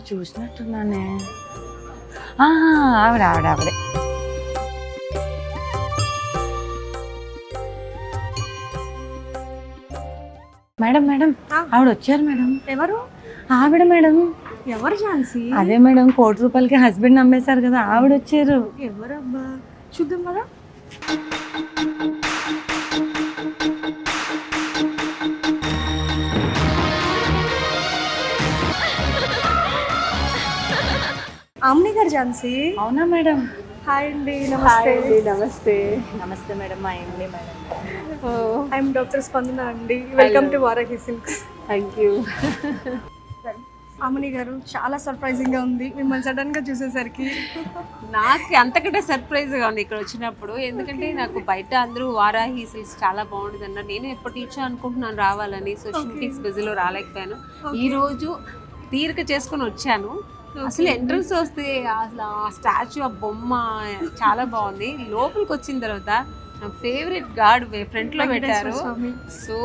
చూసినట్టున్నానే. ఆవిడ ఆవిడ ఆవిడే. మేడం మేడం ఆవిడ వచ్చారు మేడం. ఎవరు? ఆవిడ మేడం. ఎవరు ఝాన్సీ? అదే మేడం, ₹1,00,00,000 హస్బెండ్ అమ్మేశారు కదా, ఆవిడ వచ్చారు. ఎవరబ్బా? చూద్దాం కదా. ఆమ్ని గారు ఝాన్సీ? అవునా మేడం? హాయ్ అండి. నమస్తే. నమస్తే. నమస్తే మేడం. మా ఇండి మేడం. ఐఎమ్ డాక్టర్ స్పందన అండి. Welcome to Varahi Silks. Thank you. Amani గారు, చాలా సర్ప్రైజింగ్ గా ఉంది మిమ్మల్ని సడన్ గా చూసేసరికి. నాకు అంతకంటే సర్ప్రైజ్గా ఉంది ఇక్కడ వచ్చినప్పుడు. ఎందుకంటే నాకు బయట అందరూ వారాహి సిల్క్స్ చాలా బాగుంటుంది అన్నారు. నేను ఎప్పటి నుంచో అనుకుంటున్నాను రావాలని. సో షూటింగ్స్ బిజీలో రాలేకపోయాను. ఈ రోజు తీరిక చేసుకొని వచ్చాను. అసలు ఎంట్రన్స్ వస్తే అసలు ఆ స్టాచ్యూ, ఆ బొమ్మ చాలా బాగుంది. లోపలికి వచ్చిన తర్వాత నా ఫేవరెట్ గార్డ్ ఫ్రంట్ లో పెట్టారు. సో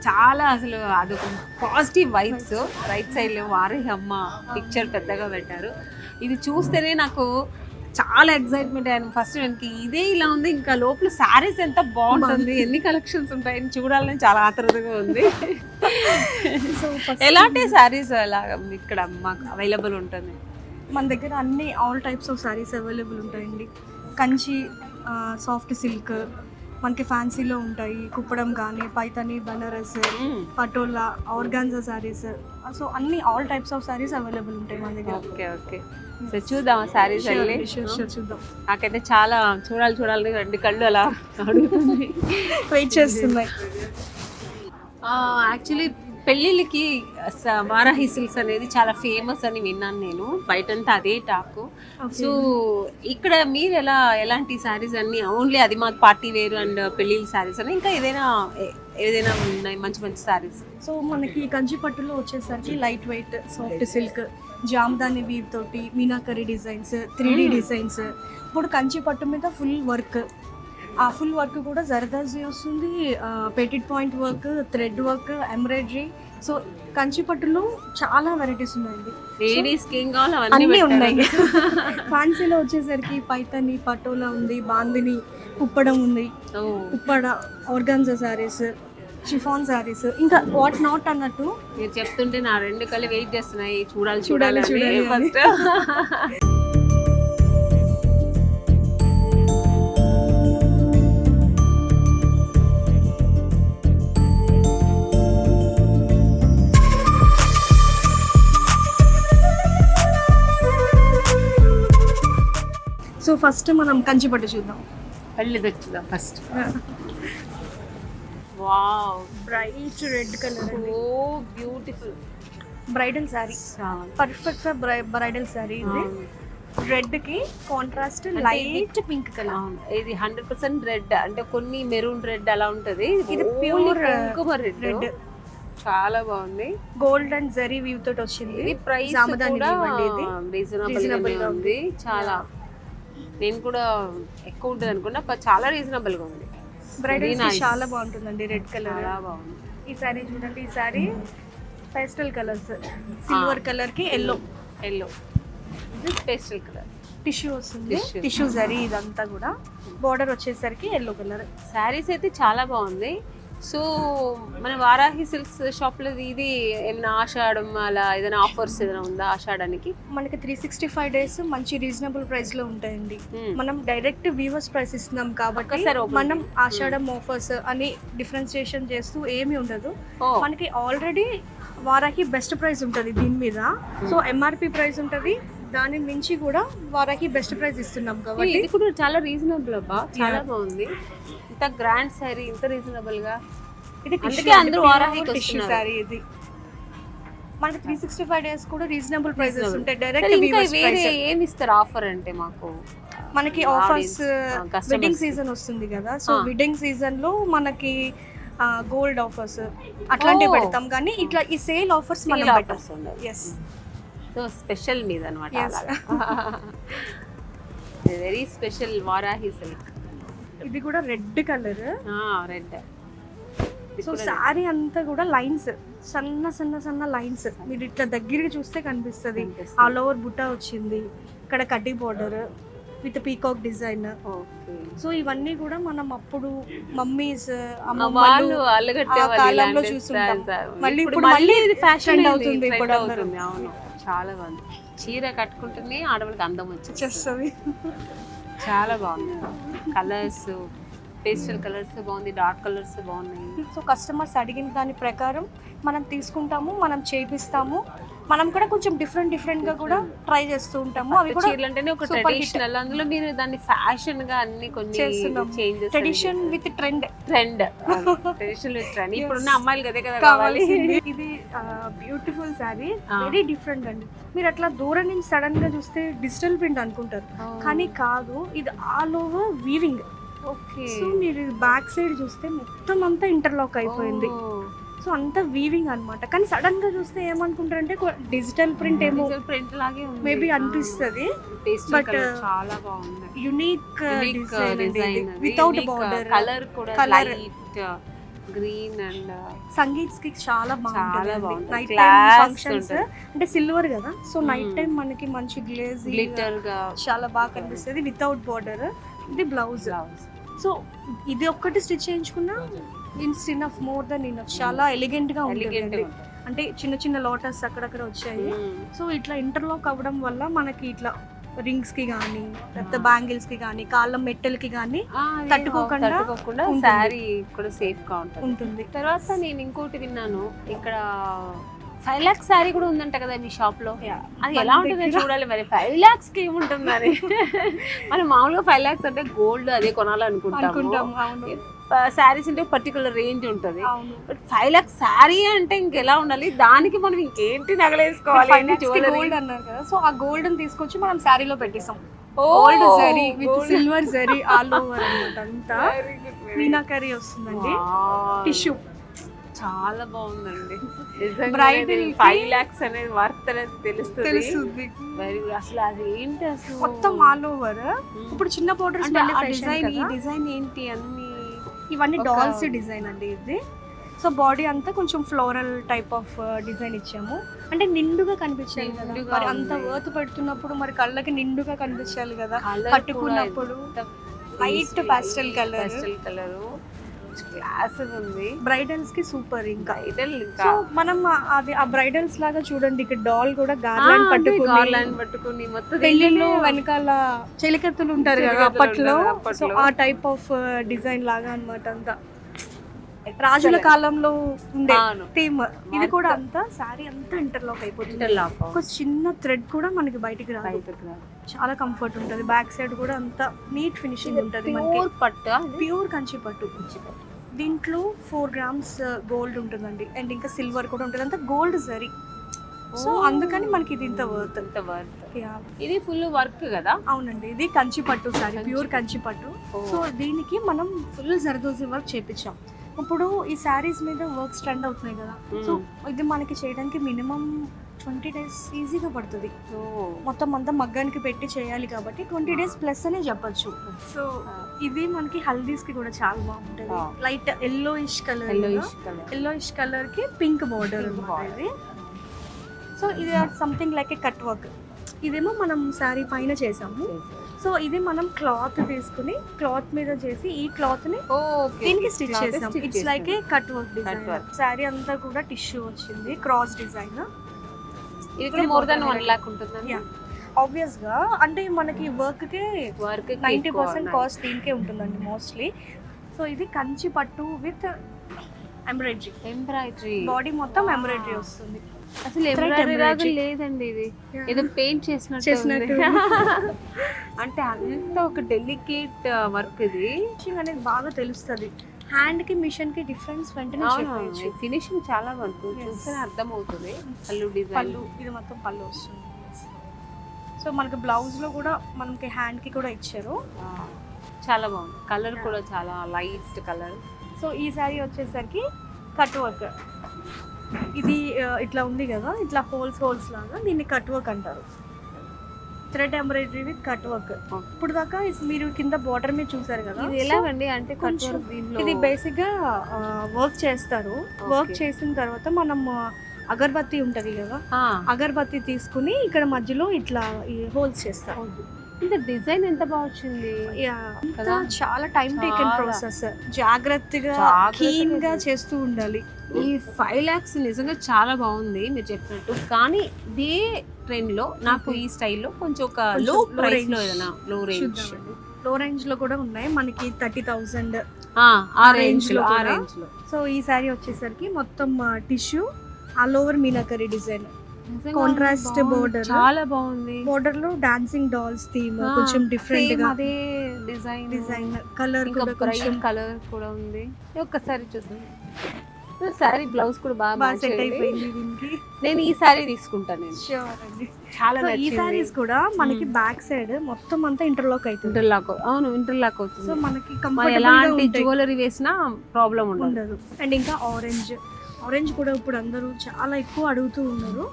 చాలా అసలు అదొక పాజిటివ్ వైబ్స్. రైట్ సైడ్ లో వారాహి అమ్మ పిక్చర్ పెద్దగా పెట్టారు. ఇది చూస్తేనే నాకు చాలా ఎక్సైట్మెంట్ అయ్యాను. ఫస్ట్ వెనక్కి ఇదే ఇలా ఉంది, ఇంకా లోపల శారీస్ ఎంత బాగుంటుంది, ఎన్ని కలెక్షన్స్ ఉంటాయని చూడాలని చాలా ఆతృతగా ఉంది. ఎలాంటి శారీస్ అలా ఇక్కడ మాకు అవైలబుల్ ఉంటుంది? మన దగ్గర అన్ని all types of saris available ఉంటాయండి. కంచి, సాఫ్ట్ సిల్క్, మనకి ఫ్యాన్సీలో ఉంటాయి, కుప్పడం కానీ, పైతాని, బనారస్, పటోలా, ఆర్గాన్జా శారీస్. సో అన్ని all types of saris available ఉంటాయి మన దగ్గర. Okay okay. సో చూద్దాం శారీస్ వెళ్ళి. చూద్దాం. నాకైతే చాలా చూడాలి రెండు కళ్ళు అలా అడుగుతుంది, వెయిట్ చేస్తున్నాయి. యాక్చువల్లీ పెళ్ళిళ్ళకి వారాహి సిల్క్స్ అనేది చాలా ఫేమస్ అని విన్నాను నేను. బయటంతా అదే టాక్. సో ఇక్కడ మీరు ఎలాంటి శారీస్ అన్ని ఓన్లీ అది మాకు పార్టీ వేర్ అండ్ పెళ్ళిళ్ళ శారీస్ అని, ఇంకా ఏదైనా ఉన్నాయి మంచి మంచి శారీస్? సో మనకి కంచి పట్టులో వచ్చేసరికి light weight soft silk, Jamdani weave తోటి మీనాకరీ డిజైన్స్, 3D డిజైన్స్. ఇప్పుడు కంచి పట్టు మీద ఫుల్ వర్క్, ఆ ఫుల్ వర్క్ కూడా జరదాజీ వస్తుంది, petit point work, thread work, embroidery. So Kanchi పట్టులో చాలా వెరైటీస్ ఉన్నాయండి. అన్నీ ఉన్నాయి. ఫ్యాన్సీలో వచ్చేసరికి పైతాని, పటోలా ఉంది, బాందిని, కుప్పడం ఉంది, కుప్పడ, ఆర్గాన్జా శారీస్, షిఫాన్ శారీస్, ఇంకా వాట్ నాట్ అన్నట్టు. మీరు చెప్తుంటే నా రెండు కళ్ళు వెయిట్ చేస్తున్నాయి, చూడాలి ఫస్ట్. సో ఫస్ట్ మనం కంచి పట్టు చూద్దాం. పళ్ళు తెచ్చుదాం first. Wow, bright red colour, so beautiful. Bridal sari, perfect for bridal sari. ఇది రెడ్ కి కాంట్రాస్ట్ లైట్ పింక్ కలర్. ఇది 100% రెడ్, అంటే కొన్ని మెరూన్ రెడ్ అలా ఉంటది. ఇది ప్యూర్ కుంకుమ రెడ్, చాలా బాగుంది. గోల్డ్ అండ్ జరీ వీవ్ తోటి వచ్చింది. ఇది ప్రైస్ కూడా రీజనబుల్ గా ఉంది. చాలా, నేను కూడా ఎక్కువ ఉంటుంది అనుకున్నా, చాలా రీజనబుల్ గా ఉంది. బ్రైడల్ చాలా బాగుంటుందండి. రెడ్ కలర్ చాలా బాగుంది. ఈ సారీ చూడండి. ఈ sorry pastel colours, silver colour కి ఎల్లో, ఇది పేస్టల్ కలర్. టిష్యూ వస్తుంది, టిష్యూ జరీ. ఇదంతా కూడా బోర్డర్ వచ్చేసరికి ఎల్లో కలర్. శారీస్ అయితే చాలా బాగుంది. సో మన వారాహి సిల్క్స్ షాప్ లో ఇది ఏమైనా ఆషాఢం అలా ఏదైనా ఆఫర్స్ ఏదైనా ఉందా ఆషాఢానికి? మనకి 365 డేస్ మంచి రీజనబుల్ ప్రైస్ లో ఉంటాయండి. మనం డైరెక్ట్ వీవర్స్ ప్రైస్ ఇస్తున్నాం కాబట్టి మనం ఆషాఢం ఆఫర్స్ అని డిఫరెన్షియేషన్ చేస్తూ ఏమీ ఉండదు. మనకి ఆల్రెడీ వారాహి బెస్ట్ ప్రైస్ ఉంటుంది దీని మీద. సో ఎంఆర్పి ప్రైస్ ఉంటుంది, దాని మించి కూడా వారాహి బెస్ట్ ప్రైస్ ఇస్తున్నాం కాబట్టి ఇది కూడా చాలా రీజనబుల్ అబ్బా. చాలా బాగుంది. ఇంత గ్రాండ్ సారీ, ఇంత రీజనబుల్ గా. ఇది అందుకే అందరూ వారాహికి టిష్యూ సారీ. ఇది మనకి 365 డేస్ కూడా రీజనబుల్ ప్రైసెస్ ఉంటాయి. ఇంకా డైరెక్ట్ వేరే ఏమి ఇస్తారు ఆఫర్ అంటే? మాకు మనకి ఆఫర్స్ వెడ్డింగ్ సీజన్ వస్తుంది కదా. సో వెడ్డింగ్ సీజన్ లో మనకి గోల్డ్ ఆఫర్స్ అట్లాంటివి పెడతాం, కానీ ఇట్లా ఈ సేల్ ఆఫర్స్ మనం పెట్టాం. yes, సో స్పెషల్ మీద అన్నమాట. Very special Varahi silk. ఇది కూడా red colour. Red. So sorry అంతా కూడా లైన్స్, సన్న సన్న సన్న లైన్స్ మీరు ఇట్లా దగ్గరికి చూస్తే కనిపిస్తుంది. ఆల్ ఓవర్ బుట్ట వచ్చింది, ఇక్కడ కడ్డీ border with peacock design. So ఇవన్నీ కూడా మనం అప్పుడు మమ్మీస్ వాళ్ళు అల్లగట్టేవాళ్ళు కాలంలో ఇలాంటి చూస్తుంటాం. styles. మళ్ళీ ఇప్పుడు ఇప్పుడు మళ్ళీ ఇది ఫ్యాషన్ trend అవుతుంది అవుతుంది ఇప్పుడు అందరూ. అవును, చాలా బాగుంది. చీర కట్టుకుంటేనే ఆడవాళ్ళకి అందం వచ్చేస్తుంది. చాలా బాగుంది. కలర్స్ పేస్టల్ కలర్స్ బాగుంది, డార్క్ కలర్స్ బాగున్నాయి. సో కస్టమర్స్ అడిగిన దాని ప్రకారం మనం తీసుకుంటాము, మనం చేపిస్తాము. మనం కూడా కొంచెం డిఫరెంట్ గా కూడా ట్రై చేస్తూ ఉంటాము. అవి కూడా చీరలు అంటేనే ఒక ట్రెడిషనల్, అందులో మీరు దాన్ని ఫ్యాషన్ గా అన్ని కొన్ని changes, tradition with trend traditional with trend. ఇప్పుడున్న అమ్మాయిలు అదే కదా కావాలి. ఇది బ్యూటిఫుల్ శారీ, వెరీ డిఫరెంట్ అండి. మీరు అట్లా దూరం నుంచి సడన్ గా చూస్తే డిజిటల్ ప్రింట్ అనుకుంటారు, కానీ కాదు, ఇది all over weaving. Okay, so మీరు బ్యాక్ సైడ్ చూస్తే మొత్తం అంతా ఇంటర్లాక్ అయిపోయింది. సో అంతా వీవింగ్ అన్నమాట. కానీ సడన్ గా చూస్తే ఏమనుకుంటారంటే డిజిటల్ ప్రింట్ ఏమో ప్రింట్ లాగే ఉంది మేబీ అనిపిస్తుంది, బట్ చాలా బాగుంది. Unique design without border. Colour కూడా లైట్ గ్రీన్ అండ్ సంగీత్స్ కి చాలా బాగుంది. నైట్ Class టైం ఫంక్షన్స్ ఉంటుంది. అంటే సిల్వర్ కదా, సో నైట్ టైం మనకి మంచి గ్లేజ్ గ్లిటర్ గా చాలా బాగా కనిపిస్తుంది. Without border. ఇది బ్లౌజ్. సో ఇది ఒక్కటి స్టిచ్ చేయించుకున్నా it's enough, more than enough. చాలా ఎలిగెంట్ గా ఉంటుంది. అంటే చిన్న చిన్న లోటస్ అక్కడక్కడ వచ్చాయి. సో ఇట్లా ఇంటర్లాక్ అవ్వడం వల్ల మనకి ఇట్లా రింగ్స్ కి కానీ లేకపోతే బ్యాంగిల్స్ కి కానీ కాళ్ళ మెట్టెలకి కానీ తట్టుకోకుండా శారీ కూడా సేఫ్ గా ఉంటుంది. తర్వాత నేను ఇంకోటి విన్నాను, ఇక్కడ 5 lakhs శారీ కూడా ఉందంట కదా మీ షాప్ లో. అది ఎలా ఉంటుందో చూడాలి మరి. 5 lakhs కి ఏముంటుంది? మనం మామూలుగా 5 lakhs అంటే గోల్డ్ అదే కొనాలనుకుంటాం. శారీస్ అంటే పర్టికులర్ రేంజ్ ఉంటుంది, బట్ 5 lakhs శారీ అంటే ఇంకెలా ఉండాలి? దానికి మనం ఇంకేంటి నగలేసుకోవాలి? గోల్డ్ అన్నారు కదా, సో ఆ గోల్డ్ తీసుకొచ్చి మనం శారీలో పెట్టేసాం. Gold zari with silver zari all over అన్నమాట. అంతా మీనాకరీ వస్తుందండి. టిష్యూ చాలా బాగుందండి. బ్రైడల్ 5 lakhs అనేది వర్త్ అనేది తెలుస్తుంది. Very good. అసలు అది ఏంటి అసలు మొత్తం ఆల్ ఓవర్. ఇప్పుడు చిన్న బోర్డర్స్ డిజైన్, ఈ డిజైన్ ఏంటి? అన్ని ఇవన్నీ డాల్స్ డిజైన్ అండి ఇది. సో బాడీ అంతా కొంచెం ఫ్లోరల్ టైప్ ఆఫ్ డిజైన్ ఇచ్చాము. అంటే నిండుగా కనిపించాలి కదా, మరి అంత వర్త్ పెడుతున్నప్పుడు మరి కళ్ళకి నిండుగా కనిపించాలి కదా కట్టుకున్నప్పుడు. లైట్ పాస్టల్ కలర్ క్లాస్ ఉంది. బ్రైడల్స్ కి సూపర్. ఇంకా ఇంకా సో మనం అది ఆ బ్రైడల్స్ లాగా చూడండి, ఇక్కడ డాల్ కూడా గార్లాండ్ పట్టుకుని మొత్తం పెళ్లిలో వెనకాల చెలికత్తులు ఉంటారు కదా అప్పట్లో, సో ఆ టైప్ ఆఫ్ డిజైన్ లాగా అన్నమాట. అంతా రాజుల కాలంలో ఉండే థీమ్. ఇది కూడా అంతా సారీ అంతా ఇంటర్లాక్ అయిపోతుంది. ఒక చిన్న థ్రెడ్ కూడా మనకి బయటికి రాదు. చాలా కంఫర్ట్ ఉంటుంది. బ్యాక్ సైడ్ కూడా అంతా నీట్ ఫినిషింగ్ ఉంటుంది. ప్యూర్ కంచి పట్టు. దీంట్లో 4 grams గోల్డ్ ఉంటుందండి, అండ్ ఇంకా సిల్వర్ కూడా ఉంటుంది. అంతా గోల్డ్ జరీ. సో అందుకని మనకి ఇది ఇంత వర్త్. ఇది ఫుల్ వర్క్ కదా? అవునండి, ఇది కంచి పట్టు సారీ, ప్యూర్ కంచి పట్టు. సో దీనికి మనం ఫుల్ జర్దోజీ వర్క్ చేపించాం. ఇప్పుడు ఈ శారీస్ మీద వర్క్స్ ట్రెండ్ అవుతున్నాయి కదా, సో ఇది మనకి చేయడానికి మినిమం 20 days ఈజీగా పడుతుంది. మొత్తం అంతా మగ్గానికి పెట్టి చేయాలి కాబట్టి 20 days ప్లస్ అనే చెప్పచ్చు. సో ఇది మనకి హల్దీస్ కి కూడా చాలా బాగుంటుంది. లైట్ ఎల్లోయిష్ కలర్ కి పింక్ బార్డర్ ఇది. సో ఇది సంథింగ్ లైక్ ఏ కట్ వర్క్. ఇదేమో మనం శారీ పైన చేసాము. సో ఇది మనం క్లాత్ తీసుకుని క్లాత్ మీద చేసి ఈ క్లాత్ ని దీనికి స్టిచ్ చేసాం. It's like A cut work design. Sari అంతా కూడా టిష్యూ వచ్చింది, క్రాస్ డిజైన్. ఇది కూడా మోర్ దెన్ 1 lakh ఉంటుంది. ఆబ్వియస్ గా అంటే మనకి వర్క్ 90% కాస్ట్ దీనికే ఉంటుందండి మోస్ట్లీ. సో ఇది కంచి పట్టు విత్ ఎంబ్రాయిడరీ. బాడీ మొత్తం ఎంబ్రాయిడరీ వస్తుంది. అసలు ఎంబ్రాయిడరీ లేదండి, ఇది ఏదో పెయింట్ చేసినట్టు. అంటే అంత ఒక డెలికేట్ వర్క్. ఇది అనేది బాగా తెలుస్తుంది. హ్యాండ్ కి మిషన్ కి డిఫరెన్స్ వెంటనే చెప్పవచ్చు. ఫినిషింగ్ చాలా వరకు చూస్తేనే అర్థం అవుతుంది. పళ్ళు డిజైన్, ఇది మొత్తం పళ్ళు వస్తుంది. సో మనకి బ్లౌజ్ లో కూడా మనకి హ్యాండ్ కి కూడా ఇచ్చారు. చాలా బాగుంది. కలర్ కూడా చాలా లైట్ కలర్. సో ఈ శారీ వచ్చేసరికి కట్ వర్క్. ఇది ఇట్లా ఉంది కదా, ఇట్లా హోల్స్ లాగా, దీన్ని కట్ వర్క్ అంటారు. Thread embroidery with cut work. ఇప్పుడు దాకా మీరు కింద బార్డర్ మీద చూసారు కదా, ఇది ఎలాగండి అంటే కొంచెం కొంచెం దీనిలో ఇది బేసిక్ గా వర్క్ చేస్తారు. వర్క్ చేసిన తర్వాత మనం అగరబత్తి ఉంటది కదా, అగరబత్తి తీసుకుని ఇక్కడ మధ్యలో ఇట్లా హోల్స్ చేస్తారు. ఇంత డిజైన్ ఎంత బాగా వచ్చింది. ఇంకా చాలా టైం టేకెన్ ప్రాసెస్, జాగ్రత్తగా కీన్ గా చేస్తూ ఉండాలి. ఈ 5 lakhs నిజంగా చాలా బాగుంది మీరు చెప్పినట్టు. కానీ ఇదే ట్రెండ్ లో నాకు ఈ స్టైల్లో కొంచెం ఒక లో ప్రైస్ లో ఏదైనా లో రేంజ్ లో కూడా ఉన్నాయి మనకి 30,000 ఆ రేంజ్ లో. సో ఈ సారీ వచ్చేసరికి మొత్తం tissue all over meenakari design, contrast border, చాలా బాగుంది. బోర్డర్ లో డాన్సింగ్ డాల్స్ థీమ్ కొంచెం డిఫరెంట్ గా, అదే డిజైన్ కలర్ కూడా కొంచెం కలర్ కూడా ఉంది. ఒక్కసారి చూద్దాం. సారీ బ్లౌజ్ కూడా బాగా సెట్ అయిపోయింది దీనికి. నేను ఈ సారీ తీసుకుంటాను. నేను షూర్ అండి. చాలా సో ఈ సారీస్ కూడా మనకి బ్యాక్ సైడ్ మొత్తం అంతా ఇంటర్లాక్ అవుతుంది. ఇంటర్లాక్ అవుతుంది. సో మనకి ఎలాంటి జ్యువెలరీ వేసినా ప్రాబ్లం ఉండదు. అండ్ ఇంకా ఆరెంజ్ కూడా ఇప్పుడు అందరూ చాలా ఎక్కువ అడుగుతూ ఉన్నారు.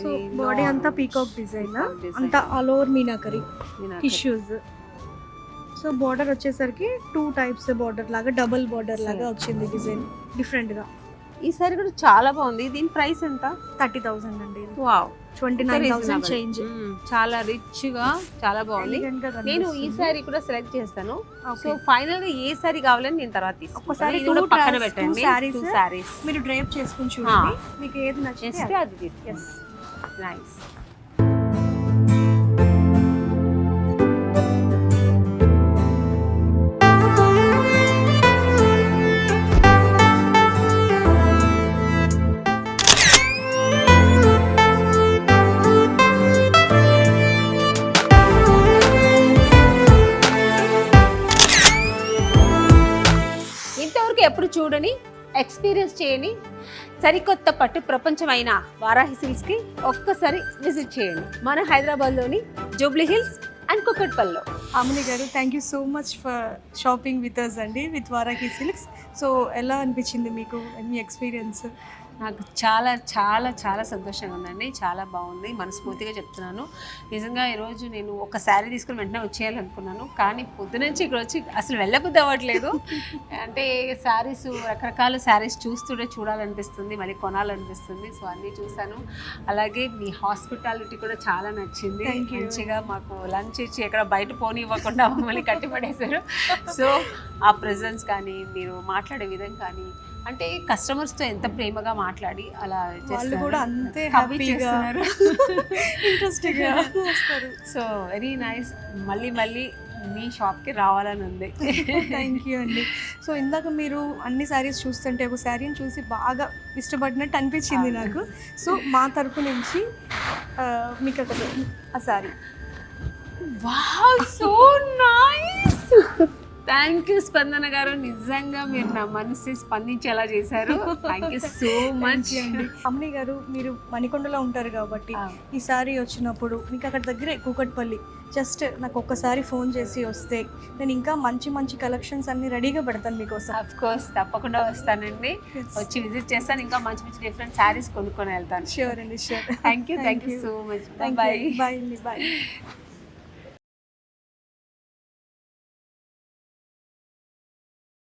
సో బాడీ అంతా పీకాక్ డిజైన్, అంతా all over meenakari tissues. So border వచ్చేసరికి 2 types బార్డర్ లాగా, డబుల్ బార్డర్ లాగా వచ్చింది డిజైన్ డిఫరెంట్ గా. ఈ సారీ కూడా చాలా బాగుంది. దీని ప్రైస్ ఎంత? 30,000 అండి. Wow, 29,000 change. చాలా రిచ్ గా చాలా బాగుంది. నేను ఈ సారీ కూడా సెలెక్ట్ చేస్తాను. సో ఫైనల్ గా ఏ సారీ కావాలని నేను తర్వాత ఒకసారి పక్కన పెట్టండి. 2 sarees మీరు డ్రైప్ చేసుకుని చూడండి, మీకు ఏది నచ్చితే అది తీసుకోండి. నైస్. ఎప్పుడు చూడని, ఎక్స్పీరియన్స్ చేయని సరికొత్త పట్టు ప్రపంచమైన వారాహి సిల్క్స్కి ఒక్కసారి విజిట్ చేయండి. మన హైదరాబాద్లోని జూబ్లీ హిల్స్ అండ్ కుకట్పల్లిలో. అమని గారు, thank you so much for shopping with us అండి, విత్ వారాహి సిల్క్స్. సో ఎలా అనిపించింది మీకు మీ ఎక్స్పీరియన్స్? నాకు చాలా చాలా చాలా సంతోషంగా ఉందండి. చాలా బాగుంది, మనస్ఫూర్తిగా చెప్తున్నాను. నిజంగా ఈరోజు నేను ఒక శారీ తీసుకుని వెంటనే వచ్చేయాలనుకున్నాను, కానీ పొద్దునుంచి ఇక్కడ వచ్చి అసలు వెళ్ళబుద్ధి అవ్వట్లేదు. అంటే శారీస్, రకరకాల శారీస్ చూడాలనిపిస్తుంది, మళ్ళీ కొనాలనిపిస్తుంది. సో అన్నీ చూసాను. అలాగే మీ హాస్పిటాలిటీ కూడా చాలా నచ్చింది. మంచిగా మాకు లంచ్ ఇచ్చి ఎక్కడ బయట పోనివ్వకుండా మమ్మల్ని కట్టిపడేశారు. సో ఆ ప్రెజెన్స్ కానీ, మీరు మాట్లాడే విధం కానీ, అంటే కస్టమర్స్తో ఎంత ప్రేమగా మాట్లాడి అలా వాళ్ళు కూడా అంతే హ్యాపీగా ఇంట్రెస్టింగ్గా వస్తారు. So very nice. మళ్ళీ మీ షాప్కి రావాలని ఉంది. థ్యాంక్ యూ అండి. సో ఇందాక మీరు అన్ని శారీస్ చూస్తుంటే ఒక శారీని చూసి బాగా ఇష్టపడినట్టు అనిపించింది నాకు. సో మా తరపు నుంచి మీకు ఆ sari. Wow, so nice. Thank you స్పందన గారు, నిజంగా మీరు నా మనసు స్పందించేలా చేశారు. Thank you so much. అమ్మని గారు, మీరు మణికొండలో ఉంటారు కాబట్టి ఈసారి వచ్చినప్పుడు మీకు అక్కడ దగ్గరే కూకట్పల్లి, జస్ట్ నాకు ఒక్కసారి ఫోన్ చేసి వస్తే నేను ఇంకా మంచి కలెక్షన్స్ అన్ని రెడీగా పెడతాను మీకోసం. ఆఫ్ కోర్స్, తప్పకుండా వస్తానండి. వచ్చి విజిట్ చేస్తాను, ఇంకా మంచి డిఫరెంట్ శారీస్ కొనుక్కొని వెళ్తాను. ష్యూర్ అండి, sure. Thank you so much. Bye. Bye అండి. బాయ్.